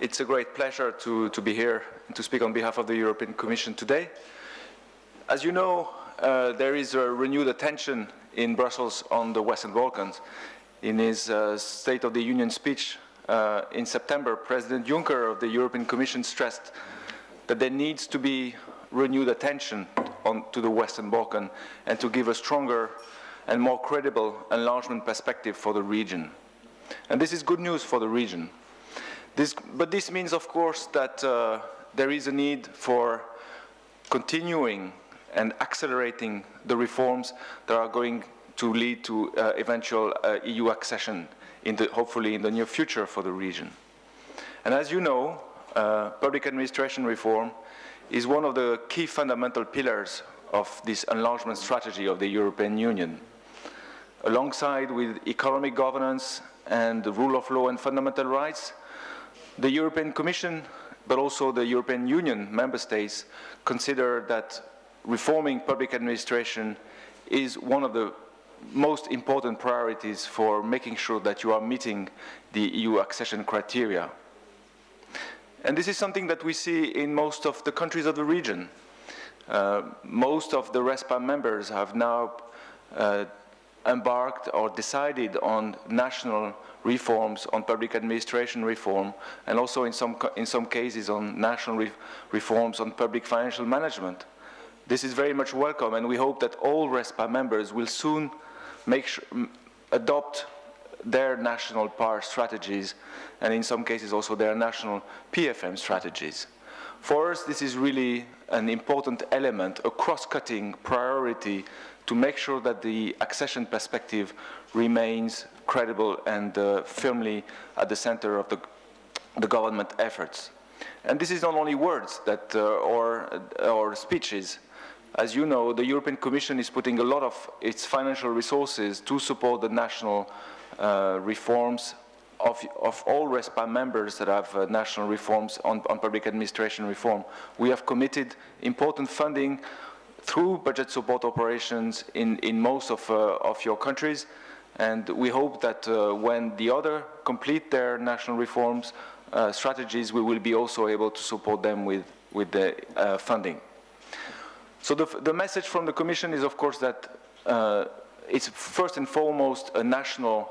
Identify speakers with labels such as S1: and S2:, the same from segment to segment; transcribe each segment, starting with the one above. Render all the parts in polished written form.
S1: It's a great pleasure to be here and to speak on behalf of the European Commission today. As you know, there is a renewed attention in Brussels on the Western Balkans. In his State of the Union speech in September, President Juncker of the European Commission stressed that there needs to be renewed attention to the Western Balkans and to give a stronger and more credible enlargement perspective for the region. And this is good news for the region. But this means, of course, that there is a need for continuing and accelerating the reforms that are going to lead to eventual EU accession, hopefully in the near future for the region. And as you know, public administration reform is one of the key fundamental pillars of this enlargement strategy of the European Union. Alongside with economic governance and the rule of law and fundamental rights, the European Commission, but also the European Union member states, consider that reforming public administration is one of the most important priorities for making sure that you are meeting the EU accession criteria. And this is something that we see in most of the countries of the region. Most of the ReSPA members have now embarked or decided on national reforms on public administration reform, and also in some cases on national reforms on public financial management. This is very much welcome, and we hope that all ReSPA members will soon adopt their national PAR strategies, and in some cases also their national PFM strategies. For us, this is really an important element, a cross-cutting priority to make sure that the accession perspective remains credible and firmly at the center of the government efforts. And this is not only words that, or speeches. As you know, the European Commission is putting a lot of its financial resources to support the national reforms of all ReSPA members that have national reforms on public administration reform. We have committed important funding through budget support operations in most of your countries, and we hope that when the other complete their national reforms strategies, we will be also able to support them with the funding. So the message from the Commission is, of course, that it's first and foremost a national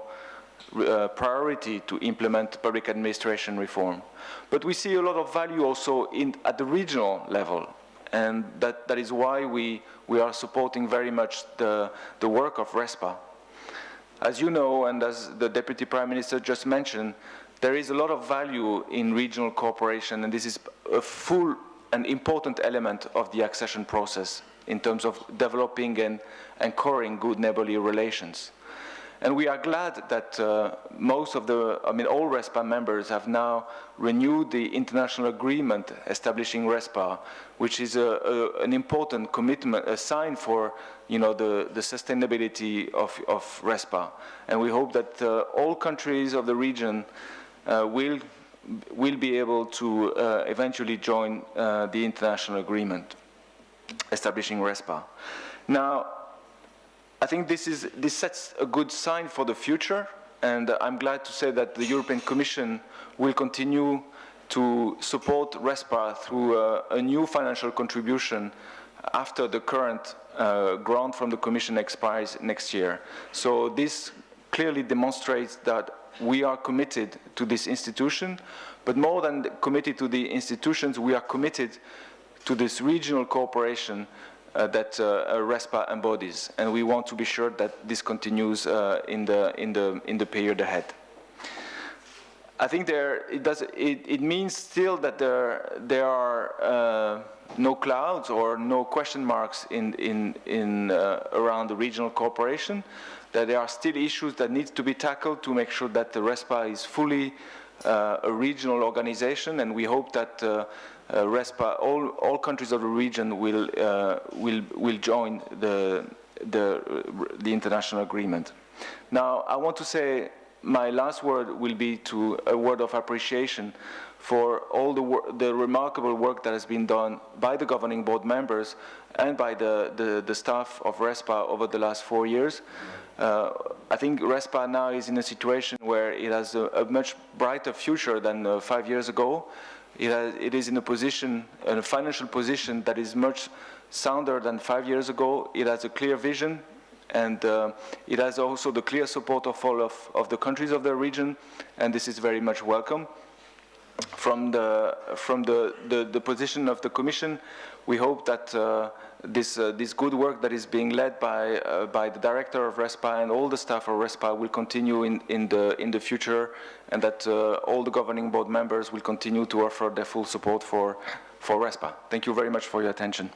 S1: priority to implement public administration reform. But we see a lot of value also at the regional level. And that is why we are supporting very much the work of ReSPA. As you know, and as the Deputy Prime Minister just mentioned, there is a lot of value in regional cooperation, and this is a full and important element of the accession process in terms of developing and encouraging good neighborly relations. And we are glad that all ReSPA members have now renewed the international agreement establishing ReSPA, which is an important commitment, a sign for the sustainability of ReSPA. And we hope that all countries of the region will be able to eventually join the international agreement establishing ReSPA. Now, I think this sets a good sign for the future, and I'm glad to say that the European Commission will continue to support ReSPA through a new financial contribution after the current grant from the Commission expires next year. So this clearly demonstrates that we are committed to this institution, but more than committed to the institutions, we are committed to this regional cooperation that ReSPA embodies, and we want to be sure that this continues in the period ahead. I think it means still that there are no clouds or no question marks around the regional cooperation. That there are still issues that need to be tackled to make sure that the ReSPA is fully a regional organization, and we hope that ReSPA, all countries of the region will join the international agreement. Now, I want to say my last word will be a word of appreciation for all the remarkable work that has been done by the governing board members and by the staff of ReSPA over the last 4 years. I think ReSPA now is in a situation where it has a much brighter future than 5 years ago. It is in a financial position that is much sounder than 5 years ago. It has a clear vision, and it has also the clear support of all of the countries of the region, and this is very much welcome. From the position of the Commission, we hope that this good work that is being led by the director of ReSPA and all the staff of ReSPA will continue in the future, and that all the governing board members will continue to offer their full support for ReSPA. Thank you very much for your attention.